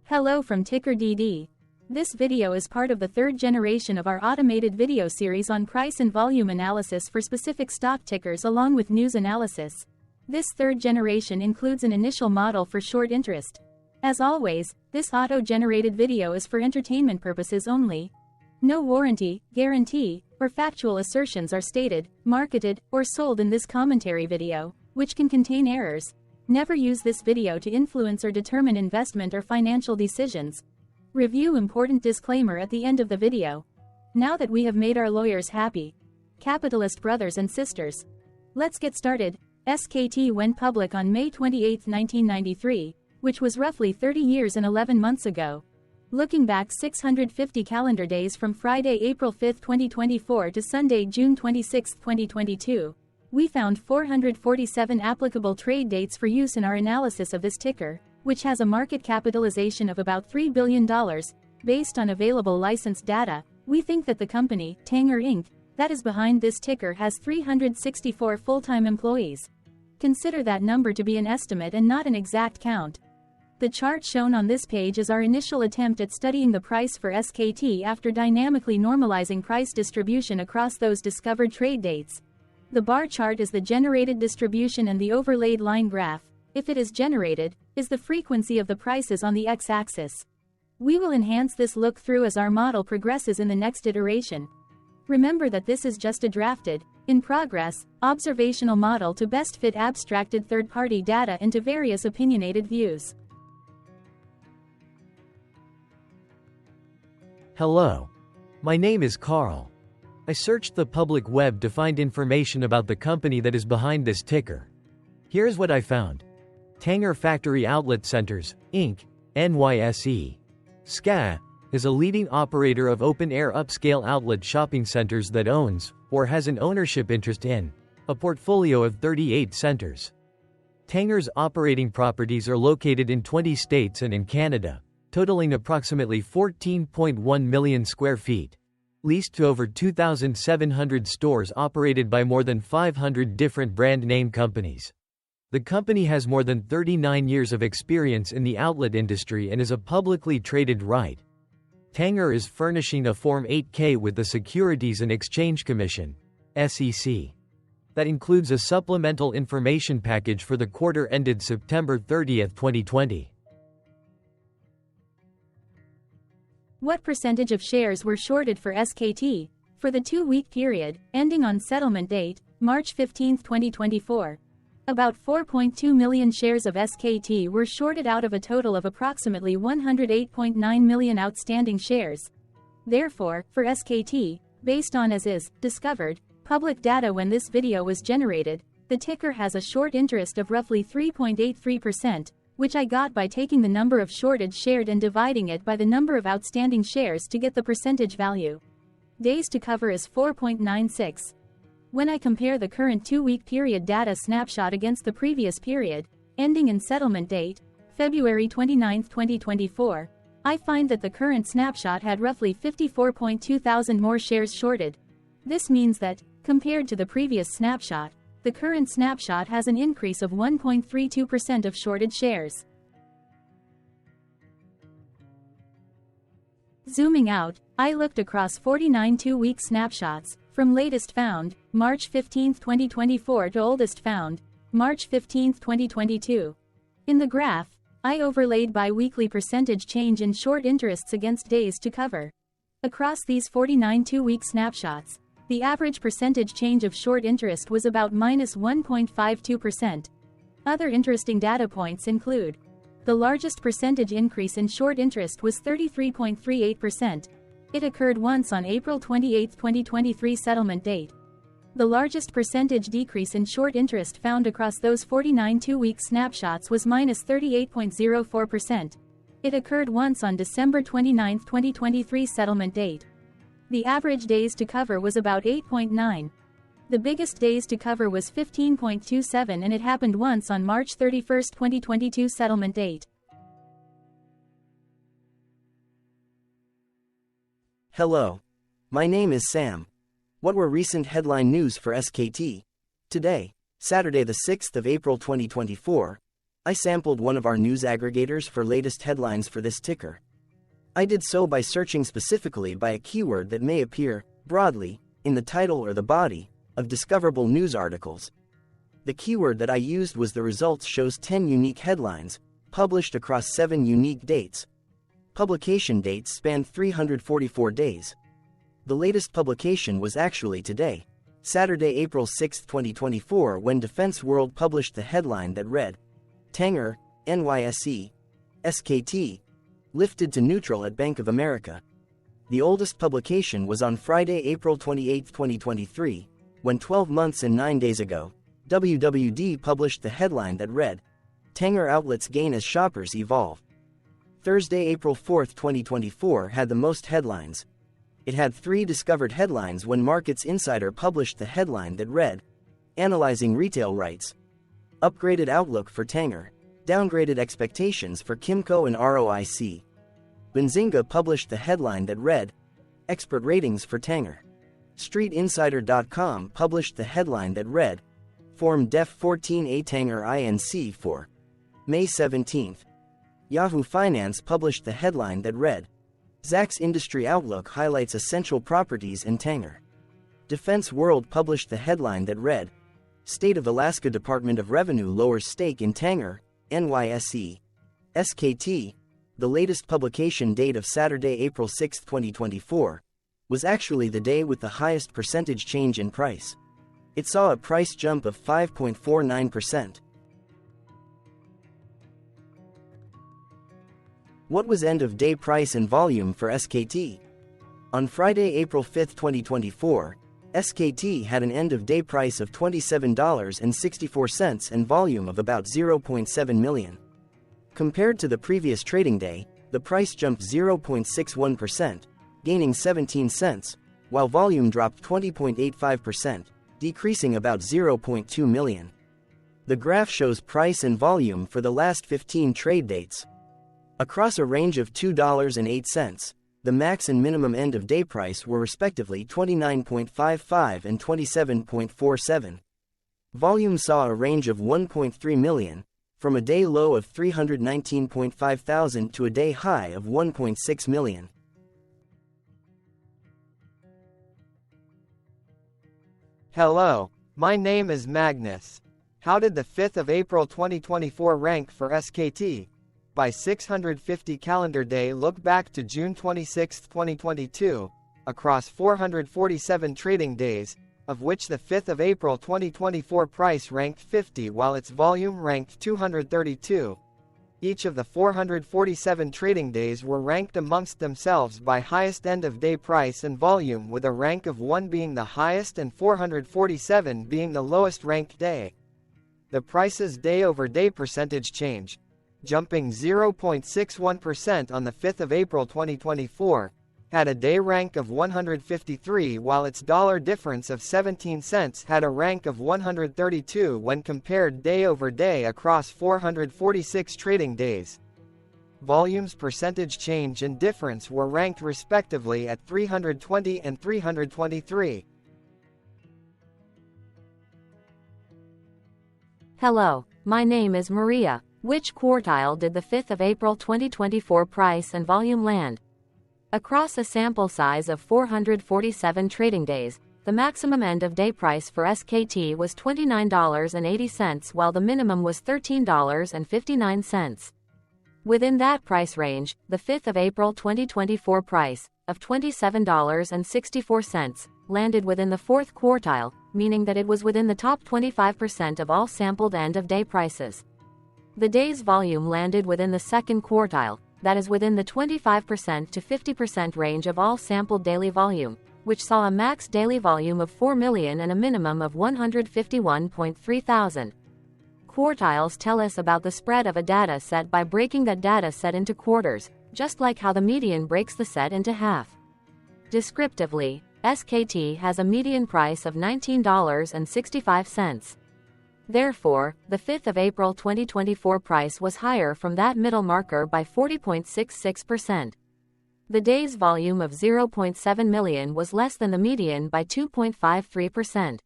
Hello from TickerDD. This video is part of the third generation of our automated video series on price and volume analysis for specific stock tickers along with news analysis. This third generation includes an initial model for short interest. As always, this auto-generated video is for entertainment purposes only. No warranty, guarantee, or factual assertions are stated, marketed, or sold in this commentary video, which can contain errors. Never use this video to influence or determine investment or financial decisions. Review important disclaimer at the end of the video. Now that we have made our lawyers happy, capitalist brothers and sisters, let's get started. SKT went public on May 28, 1993, which was roughly 30 years and 11 months ago. Looking back 650 calendar days from Friday, April 5, 2024 to Sunday, June 26, 2022, we found 447 applicable trade dates for use in our analysis of this ticker, which has a market capitalization of about $3 billion. Based on available licensed data, we think that the company, Tanger Inc., that is behind this ticker has 364 full-time employees. Consider that number to be an estimate and not an exact count. The chart shown on this page is our initial attempt at studying the price for SKT after dynamically normalizing price distribution across those discovered trade dates. The bar chart is the generated distribution and the overlaid line graph, if it is generated, is the frequency of the prices on the x-axis. We will enhance this look-through as our model progresses in the next iteration. Remember that this is just a drafted, in progress, observational model to best fit abstracted third-party data into various opinionated views. Hello. My name is Carl. I searched the public web to find information about the company that is behind this ticker. Here's what I found. Tanger Factory Outlet Centers, Inc., NYSE. SKT is a leading operator of open-air upscale outlet shopping centers that owns, or has an ownership interest in, a portfolio of 38 centers. Tanger's operating properties are located in 20 states and in Canada, totaling approximately 14.1 million square feet. Leased to over 2,700 stores operated by more than 500 different brand name companies. The company has more than 39 years of experience in the outlet industry and is a publicly traded REIT. Tanger is furnishing a Form 8-K with the Securities and Exchange Commission, SEC. That includes a supplemental information package for the quarter ended September 30, 2020. What percentage of shares were shorted for SKT? For the 2-week period, ending on settlement date, March 15, 2024. About 4.2 million shares of SKT were shorted out of a total of approximately 108.9 million outstanding shares. Therefore, for SKT, based on as is, discovered, public data when this video was generated, the ticker has a short interest of roughly 3.83%, which I got by taking the number of shorted shared and dividing it by the number of outstanding shares to get the percentage value. Days to cover is 4.96. When I compare the current 2-week period data snapshot against the previous period, ending in settlement date, February 29, 2024, I find that the current snapshot had roughly 54.2 thousand more shares shorted. This means that, compared to the previous snapshot, the current snapshot has an increase of 1.32% of shorted shares. Zooming out, I looked across 49 2-week snapshots, from latest found, March 15, 2024 to oldest found, March 15, 2022. In the graph, I overlaid bi-weekly percentage change in short interests against days to cover. Across these 49 2-week snapshots, the average percentage change of short interest was about -1.52%. Other interesting data points include: the largest percentage increase in short interest was 33.38%. It occurred once on April 28, 2023 settlement date. The largest percentage decrease in short interest found across those 49 2-week snapshots was -38.04%. It occurred once on December 29, 2023 settlement date. The average days to cover was about 8.9. The biggest days to cover was 15.27 and it happened once on March 31, 2022 settlement date. Hello. My name is Sam. What were recent headline news for SKT? Today, Saturday the 6th of April 2024, I sampled one of our news aggregators for latest headlines for this ticker. I did so by searching specifically by a keyword that may appear, broadly, in the title or the body of discoverable news articles. The keyword that I used was the results shows 10 unique headlines, published across 7 unique dates. Publication dates spanned 344 days. The latest publication was actually today, Saturday, April 6, 2024, when Defense World published the headline that read, Tanger, NYSE, SKT, lifted to neutral at Bank of America. The oldest publication was on Friday, April 28, 2023, when 12 months and 9 days ago, WWD published the headline that read, Tanger outlets gain as shoppers evolve. Thursday, April 4, 2024 had the most headlines. It had 3 discovered headlines when Markets Insider published the headline that read, Analyzing Retail Rights. Upgraded outlook for Tanger. Downgraded expectations for Kimco and ROIC. Benzinga published the headline that read, Expert ratings for Tanger. StreetInsider.com published the headline that read, Form Def 14A Tanger Inc. for May 17. Yahoo Finance published the headline that read, Zacks Industry Outlook highlights essential properties in Tanger. Defense World published the headline that read, State of Alaska Department of Revenue lowers stake in Tanger, NYSE. SKT, the latest publication date of Saturday, April 6, 2024, was actually the day with the highest percentage change in price. It saw a price jump of 5.49%. What was end-of-day price and volume for SKT? On Friday, April 5, 2024, SKT had an end-of-day price of $27.64 and volume of about 0.7 million. Compared to the previous trading day, the price jumped 0.61%, gaining 17 cents, while volume dropped 20.85%, decreasing about 0.2 million. The graph shows price and volume for the last 15 trade dates. Across a range of $2.08, the max and minimum end-of-day price were respectively 29.55 and 27.47. Volume saw a range of 1.3 million, from a day low of 319.5 thousand to a day high of 1.6 million. Hello, my name is Magnus. How did the 5th of April 2024 rank for SKT? By 650 calendar day look back to June 26, 2022, across 447 trading days, of which the 5th of April 2024 price ranked 50 while its volume ranked 232. Each of the 447 trading days were ranked amongst themselves by highest end-of-day price and volume, with a rank of 1 being the highest and 447 being the lowest ranked day. The price's day-over-day percentage change, jumping 0.61% on the 5th of April 2024, had a day rank of 153 while its dollar difference of 17 cents had a rank of 132 when compared day over day across 446 trading days. Volume's percentage change and difference were ranked respectively at 320 and 323. Hello, my name is Maria. Which quartile did the 5th of April 2024 price and volume land? Across a sample size of 447 trading days, the maximum end-of-day price for SKT was $29.80 while the minimum was $13.59. Within that price range, the 5th of April 2024 price, of $27.64, landed within the 4th quartile, meaning that it was within the top 25% of all sampled end-of-day prices. The day's volume landed within the 2nd quartile, that is within the 25% to 50% range of all sampled daily volume, which saw a max daily volume of 4 million and a minimum of 151.3 thousand. Quartiles tell us about the spread of a data set by breaking that data set into quarters, just like how the median breaks the set into half. Descriptively, SKT has a median price of $19.65. Therefore, the 5th of April 2024 price was higher from that middle marker by 40.66%. The day's volume of 0.7 million was less than the median by 2.53%.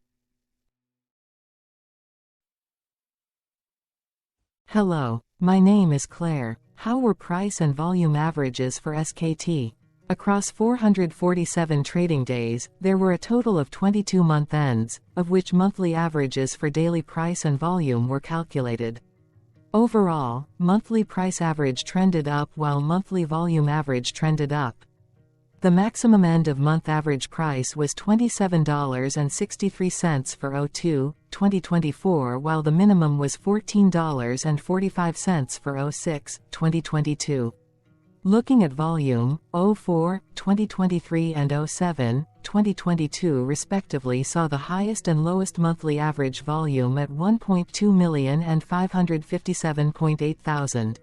Hello, my name is Claire. How were price and volume averages for SKT? Across 447 trading days, there were a total of 22 month ends, of which monthly averages for daily price and volume were calculated. Overall, monthly price average trended up while monthly volume average trended up. The maximum end of month average price was $27.63 for 02/2024, while the minimum was $14.45 for 06/2022. Looking at volume, 04/2023 and 07/2022 respectively saw the highest and lowest monthly average volume at 1.2 million and 557.8 thousand.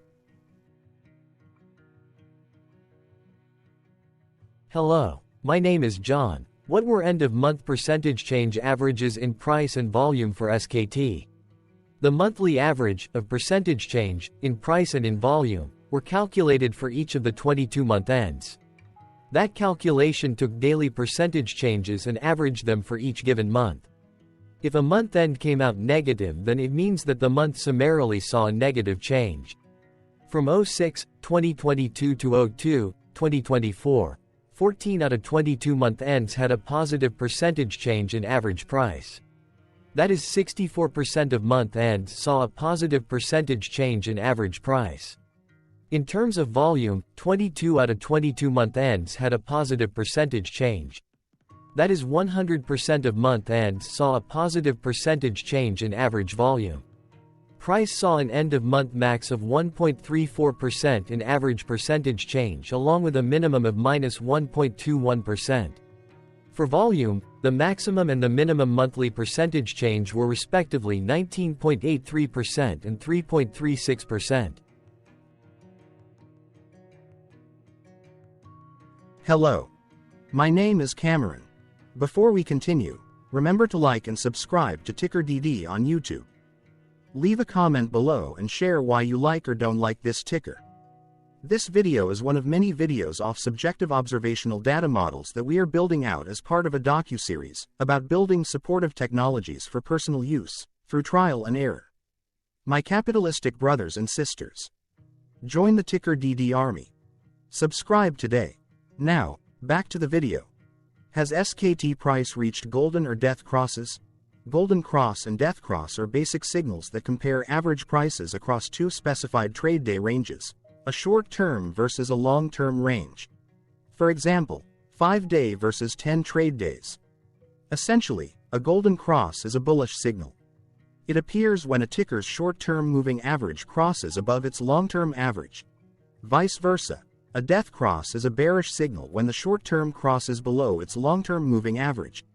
Hello, my name is John. What were end-of-month percentage change averages in price and volume for SKT? The monthly average of percentage change in price and in volume were calculated for each of the 22-month ends. That calculation took daily percentage changes and averaged them for each given month. If a month end came out negative, then it means that the month summarily saw a negative change. From 06/2022 to 02/2024, 14 out of 22 month ends had a positive percentage change in average price. That is 64% of month ends saw a positive percentage change in average price. In terms of volume, 22 out of 22 month ends had a positive percentage change. That is 100% of month ends saw a positive percentage change in average volume. Price saw an end-of-month max of 1.34% in average percentage change, along with a minimum of -1.21%. For volume, the maximum and the minimum monthly percentage change were respectively 19.83% and 3.36%. Hello. My name is Cameron. Before we continue, remember to like and subscribe to TickerDD on YouTube. Leave a comment below and share why you like or don't like this ticker. This video is one of many videos off subjective observational data models that we are building out as part of a docu-series about building supportive technologies for personal use, through trial and error. My capitalistic brothers and sisters, join the TickerDD army. Subscribe today. Now, back to the video. Has SKT price reached golden or death crosses? Golden cross and death cross are basic signals that compare average prices across two specified trade day ranges, a short-term versus a long-term range. For example, 5-day versus 10 trade days. Essentially, a golden cross is a bullish signal. It appears when a ticker's short-term moving average crosses above its long-term average. Vice versa, a death cross is a bearish signal when the short-term crosses below its long-term moving average.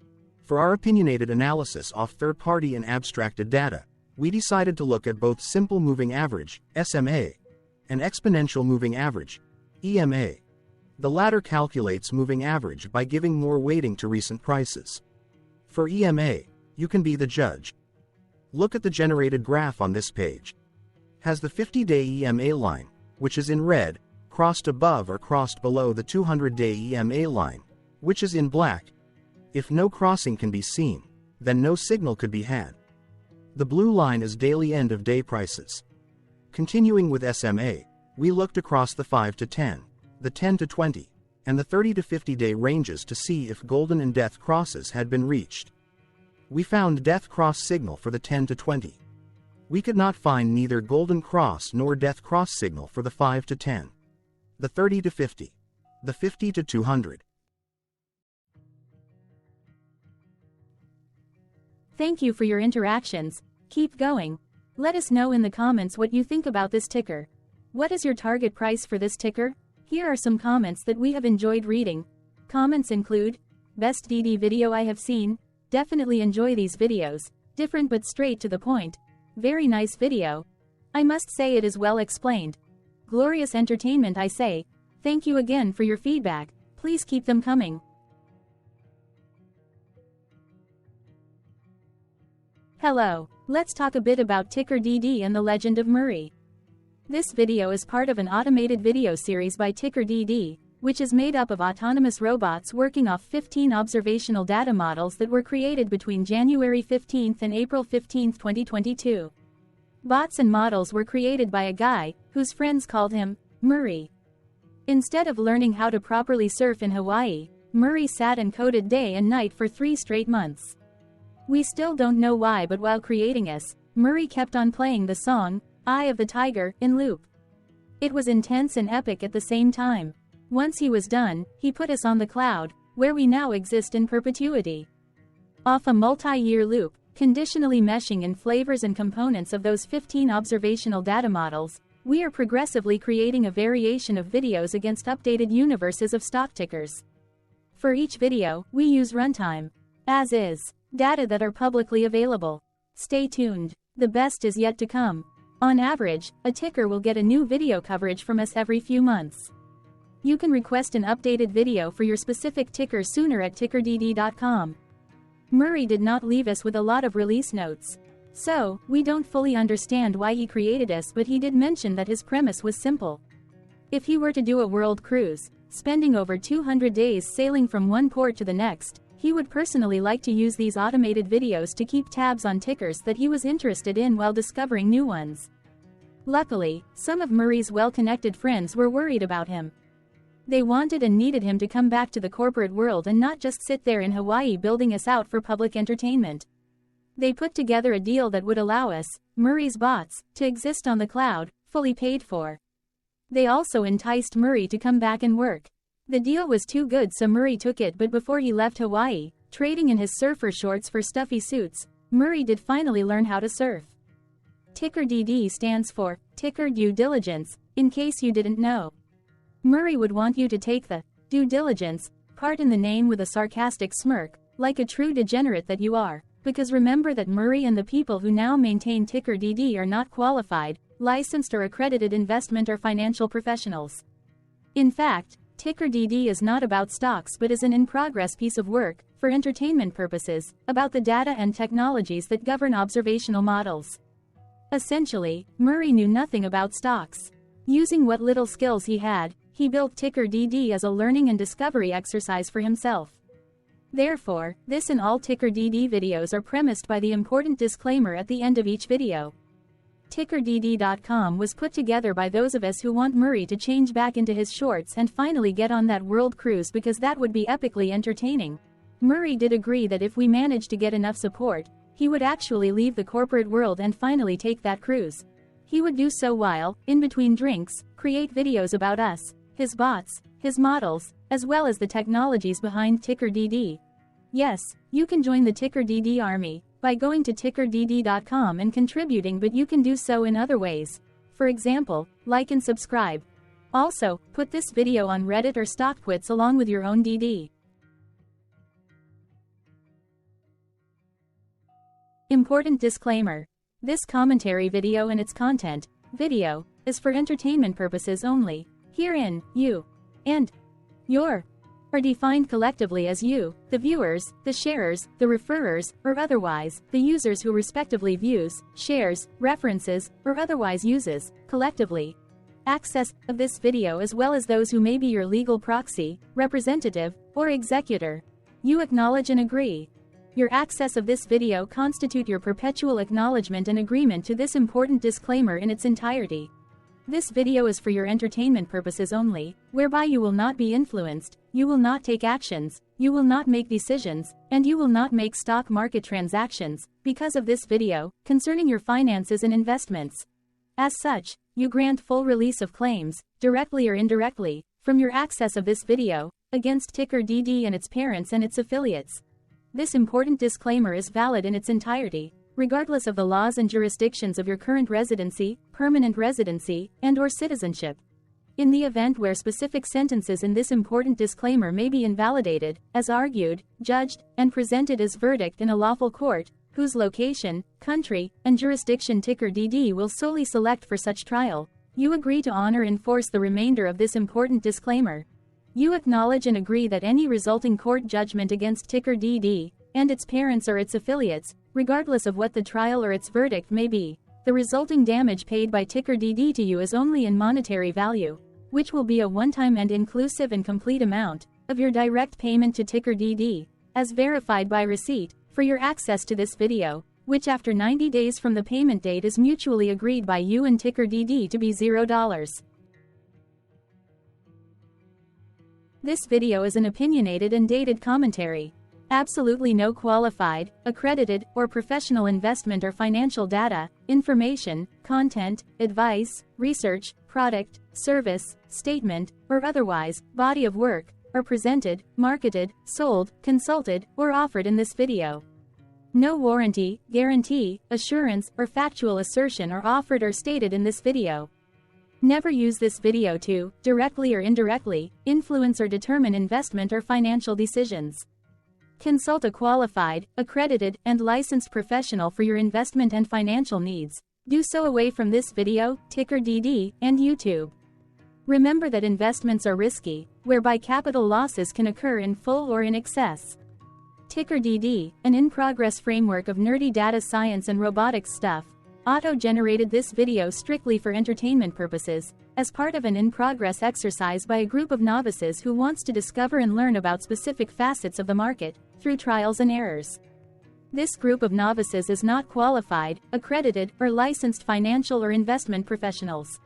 For our opinionated analysis off third-party and abstracted data, we decided to look at both simple moving average, SMA, and exponential moving average, EMA. The latter calculates moving average by giving more weighting to recent prices. For EMA, you can be the judge. Look at the generated graph on this page. Has the 50-day EMA line, which is in red, crossed above or crossed below the 200-day EMA line, which is in black? If no crossing can be seen, then no signal could be had. The blue line is daily end-of-day prices. Continuing with SMA, we looked across the 5 to 10, the 10 to 20, and the 30 to 50-day ranges to see if golden and death crosses had been reached. We found death cross signal for the 10 to 20. We could not find neither golden cross nor death cross signal for the 5 to 10, the 30 to 50, the 50 to 200. Thank you for your interactions. Keep going. Let us know in the comments what you think about this ticker. What is your target price for this ticker? Here are some comments that we have enjoyed reading. Comments include, best DD video I have seen, definitely enjoy these videos, different but straight to the point. Very nice video. I must say it is well explained. Glorious entertainment I say. Thank you again for your feedback. Please keep them coming. Hello, let's talk a bit about TickerDD and the Legend of Murray. This video is part of an automated video series by TickerDD, which is made up of autonomous robots working off 15 observational data models that were created between January 15 and April 15, 2022. Bots and models were created by a guy, whose friends called him Murray. Instead of learning how to properly surf in Hawaii, Murray sat and coded day and night for 3 straight months. We still don't know why, but while creating us, Murray kept on playing the song, Eye of the Tiger, in loop. It was intense and epic at the same time. Once he was done, he put us on the cloud, where we now exist in perpetuity. Off a multi-year loop, conditionally meshing in flavors and components of those 15 observational data models, we are progressively creating a variation of videos against updated universes of stock tickers. For each video, we use runtime, as is, data that are publicly available. Stay tuned. The best is yet to come. On average, a ticker will get a new video coverage from us every few months. You can request an updated video for your specific ticker sooner at TickerDD.com. Murray did not leave us with a lot of release notes. So, we don't fully understand why he created us, but he did mention that his premise was simple. If he were to do a world cruise, spending over 200 days sailing from one port to the next, he would personally like to use these automated videos to keep tabs on tickers that he was interested in while discovering new ones. Luckily, some of Murray's well-connected friends were worried about him. They wanted and needed him to come back to the corporate world and not just sit there in Hawaii building us out for public entertainment. They put together a deal that would allow us, Murray's bots, to exist on the cloud, fully paid for. They also enticed Murray to come back and work. The deal was too good, so Murray took it, but before he left Hawaii, trading in his surfer shorts for stuffy suits, Murray did finally learn how to surf. TickerDD stands for Ticker Due Diligence, in case you didn't know. Murray would want you to take the due diligence part in the name with a sarcastic smirk, like a true degenerate that you are, because remember that Murray and the people who now maintain TickerDD are not qualified, licensed or accredited investment or financial professionals. In fact, TickerDD is not about stocks but is an in-progress piece of work, for entertainment purposes, about the data and technologies that govern observational models. Essentially, Murray knew nothing about stocks. Using what little skills he had, he built TickerDD as a learning and discovery exercise for himself. Therefore, this and all TickerDD videos are premised by the important disclaimer at the end of each video. TickerDD.com was put together by those of us who want Murray to change back into his shorts and finally get on that world cruise, because that would be epically entertaining. Murray did agree that if we managed to get enough support, he would actually leave the corporate world and finally take that cruise. He would do so while, in between drinks, create videos about us, his bots, his models, as well as the technologies behind TickerDD. Yes, you can join the TickerDD army by going to TickerDD.com and contributing, but you can do so in other ways. For example, like and subscribe. Also, put this video on Reddit or StockTwits along with your own DD. Important disclaimer. This commentary video and its content, video, is for entertainment purposes only. Herein, you and your are defined collectively as you, the viewers, the sharers, the referrers, or otherwise, the users who respectively views, shares, references, or otherwise uses, collectively, access of this video, as well as those who may be your legal proxy, representative, or executor. You acknowledge and agree. Your access of this video constitute your perpetual acknowledgement and agreement to this important disclaimer in its entirety. This video is for your entertainment purposes only, whereby you will not be influenced, you will not take actions, you will not make decisions, and you will not make stock market transactions, because of this video, concerning your finances and investments. As such, you grant full release of claims, directly or indirectly, from your access of this video, against TickerDD and its parents and its affiliates. This important disclaimer is valid in its entirety, regardless of the laws and jurisdictions of your current residency, permanent residency, and/or citizenship. In the event where specific sentences in this important disclaimer may be invalidated, as argued, judged, and presented as verdict in a lawful court, whose location, country, and jurisdiction TickerDD will solely select for such trial, you agree to honor and enforce the remainder of this important disclaimer. You acknowledge and agree that any resulting court judgment against TickerDD and its parents or its affiliates, regardless of what the trial or its verdict may be, the resulting damage paid by TickerDD to you is only in monetary value, which will be a one-time and inclusive and complete amount of your direct payment to TickerDD, as verified by receipt, for your access to this video, which after 90 days from the payment date is mutually agreed by you and TickerDD to be $0. This video is an opinionated and dated commentary. Absolutely no qualified, accredited, or professional investment or financial data, information, content, advice, research, product, service, statement, or otherwise, body of work, are presented, marketed, sold, consulted, or offered in this video. No warranty, guarantee, assurance, or factual assertion are offered or stated in this video. Never use this video to, directly or indirectly, influence or determine investment or financial decisions. Consult a qualified, accredited, and licensed professional for your investment and financial needs. Do so away from this video, TickerDD, and YouTube. Remember that investments are risky, whereby capital losses can occur in full or in excess. TickerDD, an in-progress framework of nerdy data science and robotics stuff, auto-generated this video strictly for entertainment purposes, as part of an in-progress exercise by a group of novices who wants to discover and learn about specific facets of the market, through trials and errors. This group of novices is not qualified, accredited, or licensed financial or investment professionals.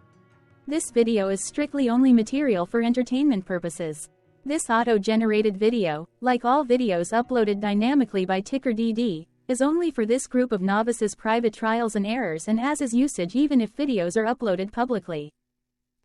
This video is strictly only material for entertainment purposes. This auto-generated video, like all videos uploaded dynamically by TickerDD, is only for this group of novices' private trials and errors and as is usage even if videos are uploaded publicly.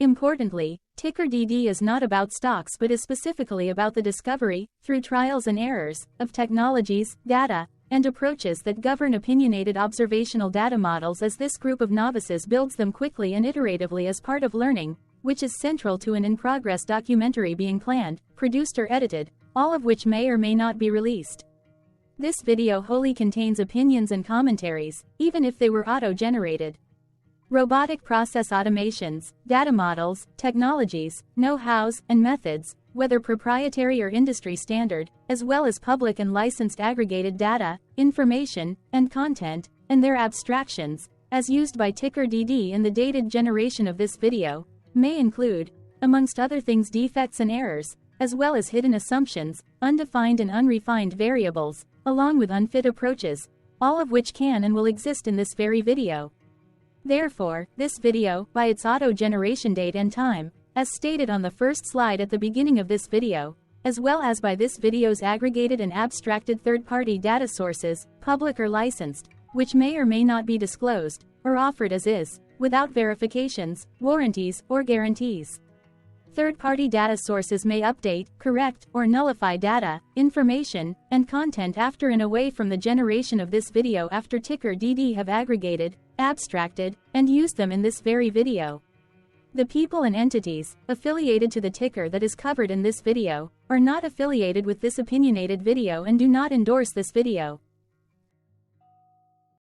Importantly, TickerDD is not about stocks but is specifically about the discovery, through trials and errors, of technologies, data, and approaches that govern opinionated observational data models as this group of novices builds them quickly and iteratively as part of learning, which is central to an in-progress documentary being planned, produced or edited, all of which may or may not be released. This video wholly contains opinions and commentaries, even if they were auto-generated. Robotic process automations, data models, technologies, know-hows, and methods, whether proprietary or industry standard, as well as public and licensed aggregated data, information, and content, and their abstractions, as used by TickerDD in the dated generation of this video, may include, amongst other things, defects and errors, as well as hidden assumptions, undefined and unrefined variables, along with unfit approaches, all of which can and will exist in this very video. Therefore, this video, by its auto-generation date and time, as stated on the first slide at the beginning of this video, as well as by this video's aggregated and abstracted third-party data sources, public or licensed, which may or may not be disclosed, or offered as is, without verifications, warranties, or guarantees. Third-party data sources may update, correct, or nullify data, information, and content after and away from the generation of this video after TickerDD have aggregated, abstracted, and used them in this very video. The people and entities, affiliated to the ticker that is covered in this video, are not affiliated with this opinionated video and do not endorse this video.